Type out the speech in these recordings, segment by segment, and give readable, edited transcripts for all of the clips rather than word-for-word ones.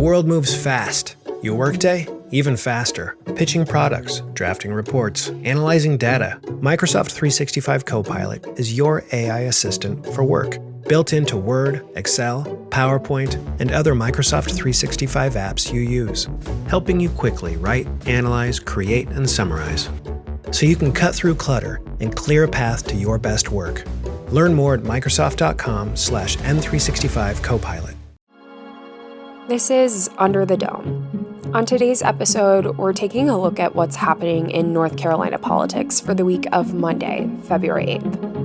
world moves fast. Your workday, even faster. Pitching products, drafting reports, analyzing data. Microsoft 365 Copilot is your AI assistant for work. Built into Word, Excel, PowerPoint, and other Microsoft 365 apps you use. Helping you quickly write, analyze, create, and summarize. So you can cut through clutter and clear a path to your best work. Learn more at Microsoft.com/M365 Copilot. This is Under the Dome. On today's episode, we're taking a look at what's happening in North Carolina politics for the week of Monday, February 8th.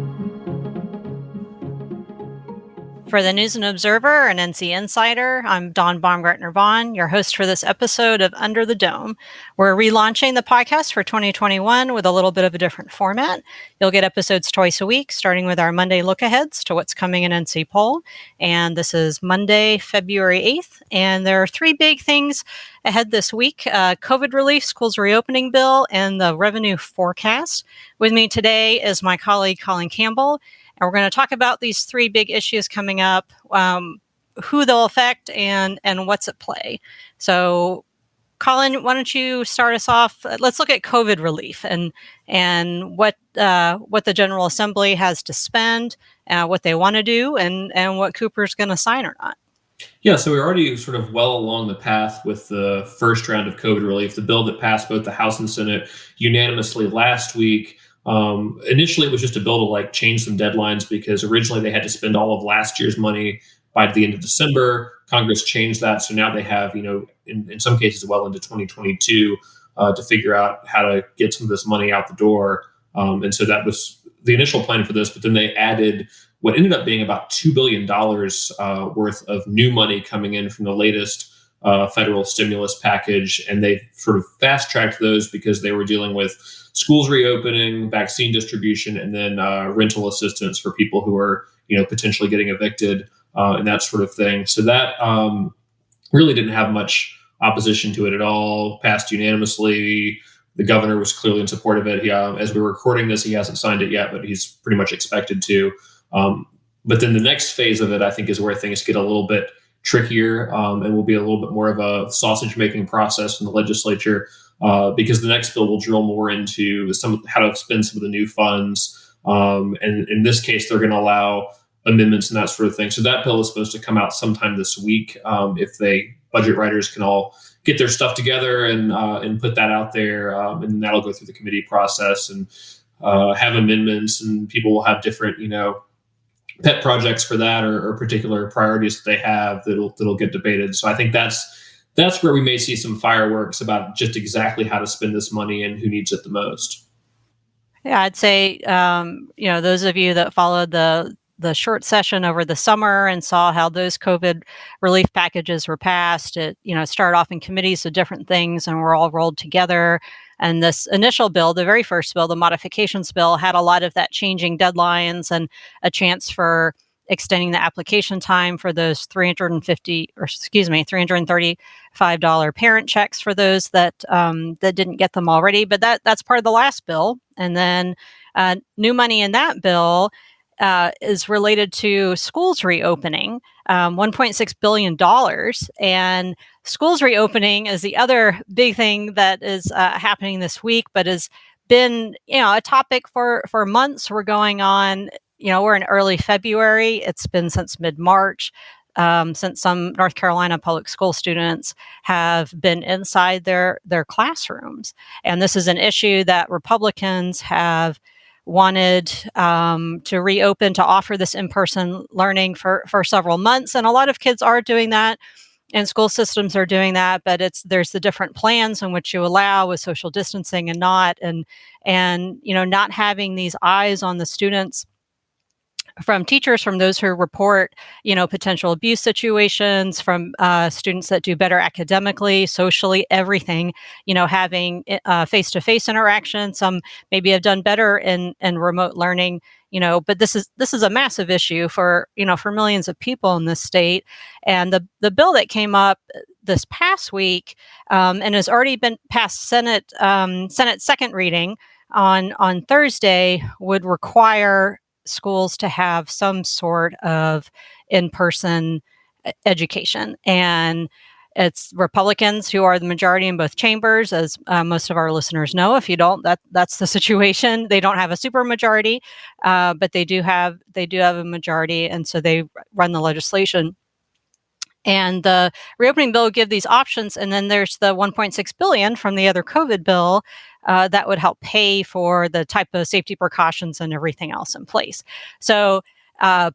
For the News and Observer and NC Insider, I'm Baumgartner Vaughan, your host for this episode of Under the Dome. We're relaunching the podcast for 2021 with a little bit of a different format. You'll get episodes twice a week, starting with our Monday look-aheads to what's coming in NC poll. And this is Monday, February 8th. And there are three big things ahead this week: COVID relief, schools reopening bill, and the revenue forecast. With me today is my colleague, Colin Campbell. And we're going to talk about these three big issues coming up, who they'll affect, and what's at play. So, Colin, why don't you start us off? Let's look at COVID relief and what the General Assembly has to spend, what they want to do, and what Cooper's going to sign or not. Yeah, so we're already sort of well along the path with the first round of COVID relief, the bill that passed both the House and Senate unanimously last week. Initially, it was just a bill to change some deadlines because originally they had to spend all of last year's money by the end of December. Congress changed that, so now they have, in some cases, well into 2022 to figure out how to get some of this money out the door. And so that was the initial plan for this. But then they added what ended up being about $2 billion worth of new money coming in from the latest federal stimulus package, and they sort of fast-tracked those because they were dealing with schools reopening, vaccine distribution, and then rental assistance for people who are, potentially getting evicted and that sort of thing. So that really didn't have much opposition to it at all. Passed unanimously. The governor was clearly in support of it. He, as we were recording this, he hasn't signed it yet, but he's pretty much expected to. But then the next phase of it, I think, is where things get a little bit trickier and will be a little bit more of a sausage-making process in the legislature. Because the next bill will drill more into how to spend some of the new funds. And in this case, they're going to allow amendments and that sort of thing. So that bill is supposed to come out sometime this week if budget writers can all get their stuff together and put that out there. And then that'll go through the committee process and have amendments, and people will have different, pet projects for that or particular priorities that they have that'll get debated. So I think that's where we may see some fireworks about just exactly how to spend this money and who needs it the most. Yeah, I'd say, those of you that followed the short session over the summer and saw how those COVID relief packages were passed, it, started off in committees of different things and were all rolled together. And this initial bill, the very first bill, the modifications bill, had a lot of that changing deadlines and a chance for extending the application time for those $335 parent checks for those that didn't get them already. But that's part of the last bill. And then new money in that bill is related to schools reopening, $1.6 billion. And schools reopening is the other big thing that is happening this week, but has been, a topic for months. We're going on. We're in early February. It's been since mid-March, since some North Carolina public school students have been inside their classrooms. And this is an issue that Republicans have wanted to reopen, to offer this in-person learning for several months. And a lot of kids are doing that, and school systems are doing that, but there's the different plans in which you allow with social distancing and not, and not having these eyes on the students from teachers, from those who report, potential abuse situations, from students that do better academically, socially, everything, having face-to-face interaction. Some maybe have done better in remote learning, but this is a massive issue for millions of people in this state. And the bill that came up this past week and has already been passed Senate second reading on Thursday would require schools to have some sort of in-person education. And It's Republicans who are the majority in both chambers, as most of our listeners know. If you don't, that's the situation. They don't have a supermajority, but they do have a majority, and so they run the legislation. And the reopening bill would give these options, and then there's the $1.6 billion from the other COVID bill that would help pay for the type of safety precautions and everything else in place. So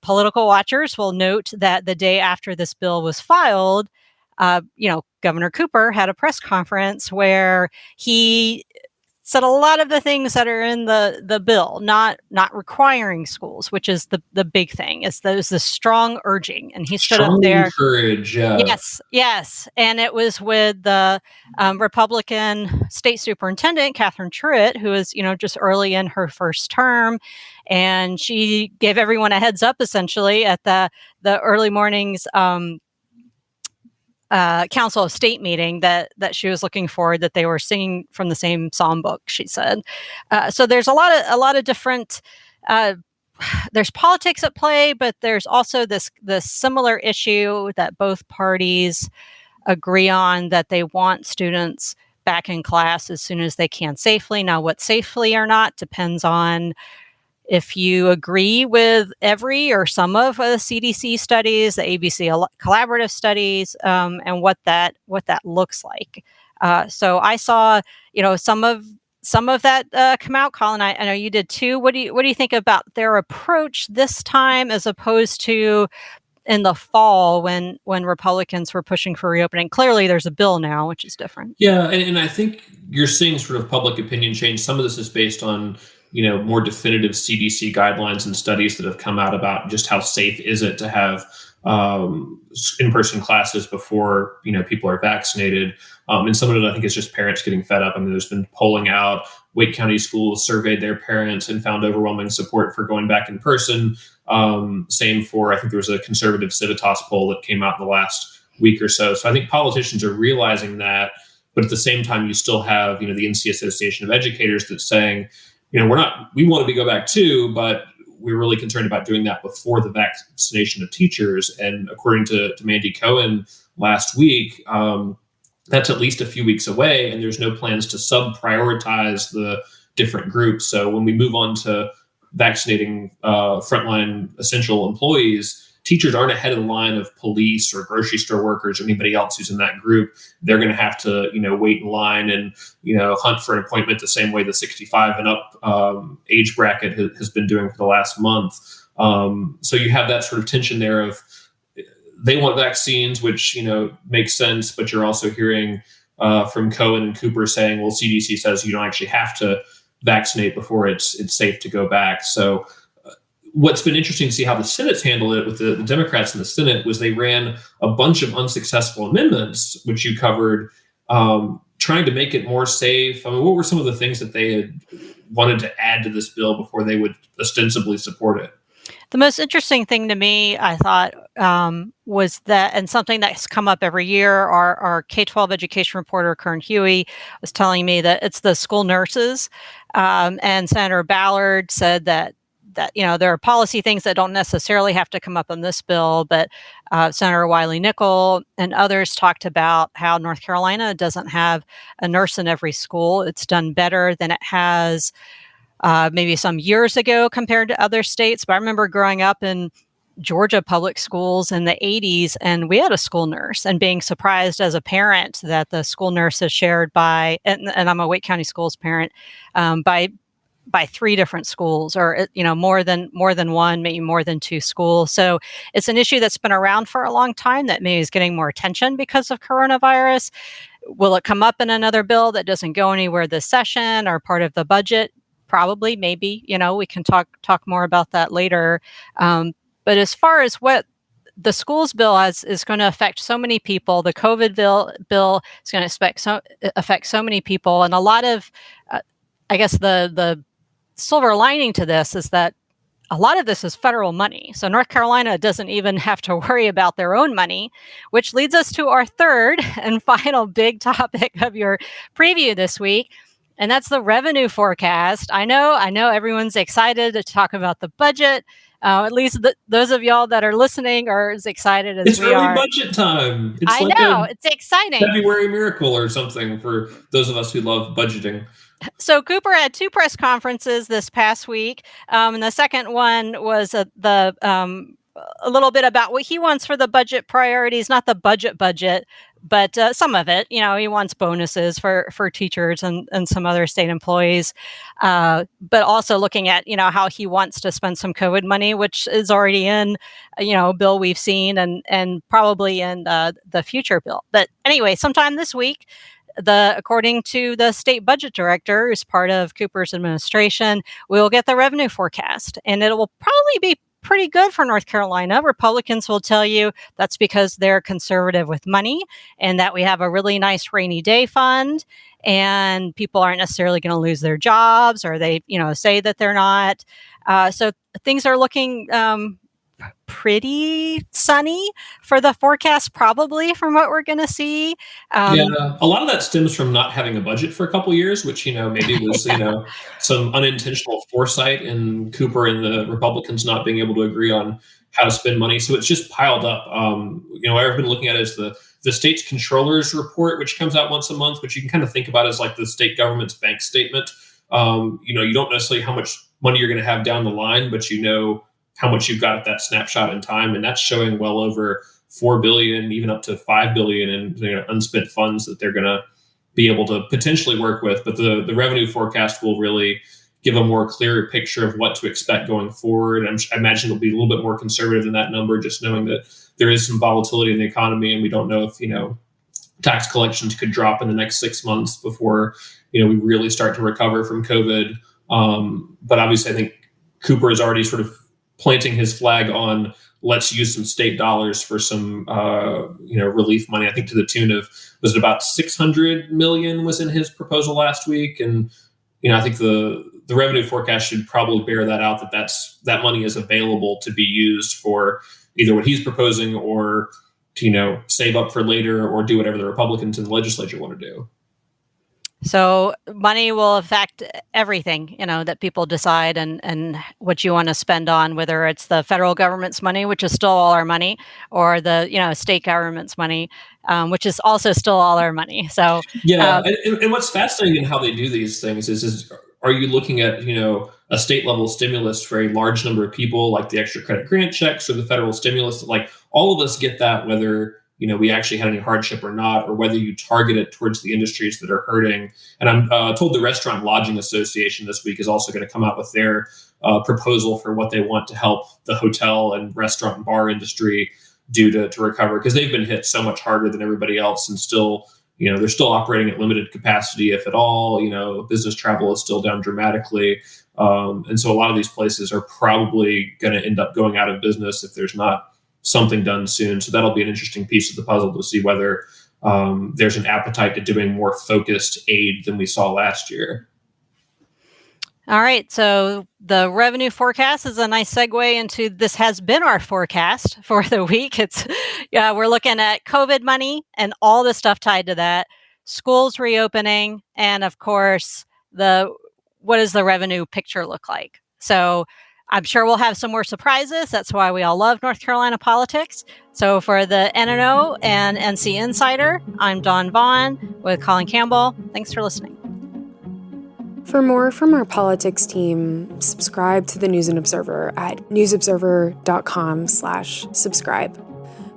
political watchers will note that the day after this bill was filed, Governor Cooper had a press conference where he said a lot of the things that are in the bill, not requiring schools, which is the big thing. Is there's the strong urging, and he stood up there. Encourage, Yes, and it was with the Republican state superintendent Catherine Truitt, who is just early in her first term, and she gave everyone a heads up essentially at the early mornings. Council of State meeting that she was looking forward that they were singing from the same psalm book, she said. So there's a lot of different there's politics at play, but there's also this similar issue that both parties agree on, that they want students back in class as soon as they can safely. Now, what safely or not depends on if you agree with every or some of the CDC studies, the ABC collaborative studies, and what that looks like. So I saw, some of that come out. Colin, I know you did too. What do you think about their approach this time as opposed to in the fall when Republicans were pushing for reopening? Clearly, there's a bill now, which is different. Yeah, and I think you're seeing sort of public opinion change. Some of this is based on more definitive CDC guidelines and studies that have come out about just how safe is it to have in-person classes before people are vaccinated. And some of it, I think, is just parents getting fed up. I mean, there's been polling out. Wake County schools surveyed their parents and found overwhelming support for going back in person. Same for, I think there was a conservative Civitas poll that came out in the last week or so. So I think politicians are realizing that, but at the same time, you still have, the NC Association of Educators that's saying, we want to go back too, but we're really concerned about doing that before the vaccination of teachers. And according to Mandy Cohen last week, that's at least a few weeks away, and there's no plans to sub-prioritize the different groups. So when we move on to vaccinating frontline essential employees, teachers aren't ahead of the line of police or grocery store workers or anybody else who's in that group. They're going to have to, wait in line and, hunt for an appointment the same way the 65 and up age bracket has been doing for the last month. So you have that sort of tension there of they want vaccines, which, makes sense, but you're also hearing from Cohen and Cooper saying, well, CDC says you don't actually have to vaccinate before it's safe to go back. So what's been interesting to see how the Senate's handled it with the Democrats in the Senate was they ran a bunch of unsuccessful amendments, which you covered, trying to make it more safe. I mean, what were some of the things that they had wanted to add to this bill before they would ostensibly support it? The most interesting thing to me, I thought, was that, and something that's come up every year, our K-12 education reporter, Kern Huey, was telling me that it's the school nurses. And Senator Ballard said that there are policy things that don't necessarily have to come up in this bill, but Senator Wiley-Nickel and others talked about how North Carolina doesn't have a nurse in every school. It's done better than it has maybe some years ago compared to other states. But I remember growing up in Georgia public schools in the 80s, and we had a school nurse, and being surprised as a parent that the school nurse is shared by, and I'm a Wake County Schools parent, by three different schools, or more than one, maybe more than two schools. So it's an issue that's been around for a long time that maybe is getting more attention because of coronavirus. Will it come up in another bill that doesn't go anywhere this session or part of the budget? Probably, maybe. We can talk more about that later. But as far as what the schools bill is going to affect so many people, the COVID bill is going to affect so many people, and a lot of, I guess the silver lining to this is that a lot of this is federal money. So North Carolina doesn't even have to worry about their own money, which leads us to our third and final big topic of your preview this week. And that's the revenue forecast. I know everyone's excited to talk about the budget At least those of y'all that are listening are as excited as It's we early are. budget time. It's I like know, a it's exciting. February miracle or something for those of us who love budgeting. So Cooper had 2 press conferences this past week, and the second one was a little bit about what he wants for the budget priorities, not the budget, but some of it. He wants bonuses for teachers and some other state employees, but also looking at how he wants to spend some COVID money, which is already in bill we've seen and probably in the future bill. But anyway, sometime this week, according to the state budget director, who's part of Cooper's administration, we'll get the revenue forecast, and it will probably be pretty good for North Carolina. Republicans will tell you that's because they're conservative with money and that we have a really nice rainy day fund and people aren't necessarily going to lose their jobs, or they say that they're not. So things are looking pretty sunny for the forecast, probably, from what we're going to see. Yeah, a lot of that stems from not having a budget for a couple of years, which maybe was some unintentional foresight in Cooper and the Republicans not being able to agree on how to spend money. So it's just piled up. What I've been looking at is the state's controller's report, which comes out once a month, which you can kind of think about as like the state government's bank statement. You don't necessarily how much money you're going to have down the line, but how much you've got at that snapshot in time, and that's showing well over $4 billion, even up to $5 billion in unspent funds that they're going to be able to potentially work with. But the revenue forecast will really give a more clear picture of what to expect going forward. I imagine it'll be a little bit more conservative than that number, just knowing that there is some volatility in the economy, and we don't know if tax collections could drop in the next 6 months before we really start to recover from COVID. But obviously, I think Cooper is already sort of planting his flag on let's use some state dollars for some relief money. I think to the tune of, was it about $600 million was in his proposal last week, and I think the revenue forecast should probably bear that out, that money is available to be used for either what he's proposing or to save up for later or do whatever the Republicans in the legislature want to do. So money will affect everything, that people decide and what you want to spend on, whether it's the federal government's money, which is still all our money, or the, state government's money, which is also still all our money. So, yeah. And what's fascinating in how they do these things is are you looking at, a state level stimulus for a large number of people, like the extra credit grant checks or the federal stimulus? Like all of us get that, whether we actually had any hardship or not, or whether you target it towards the industries that are hurting. And I'm told the Restaurant Lodging Association this week is also going to come out with their proposal for what they want to help the hotel and restaurant and bar industry do to recover, because they've been hit so much harder than everybody else, and still, they're still operating at limited capacity, if at all. Business travel is still down dramatically. And so a lot of these places are probably going to end up going out of business if there's not something done soon. So that'll be an interesting piece of the puzzle to see whether there's an appetite to doing more focused aid than we saw last year. All right. So the revenue forecast is a nice segue into this has been our forecast for the week. We're looking at COVID money and all the stuff tied to that, schools reopening, and of course, what does the revenue picture look like? So I'm sure we'll have some more surprises. That's why we all love North Carolina politics. So for the NNO and NC Insider, I'm Dawn Vaughan with Colin Campbell. Thanks for listening. For more from our politics team, subscribe to the News and Observer at newsobserver.com/subscribe.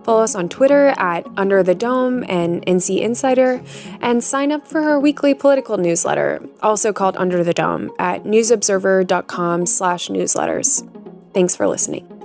Follow us on Twitter at Under the Dome and NC Insider, and sign up for our weekly political newsletter, also called Under the Dome, at newsobserver.com/newsletters. Thanks for listening.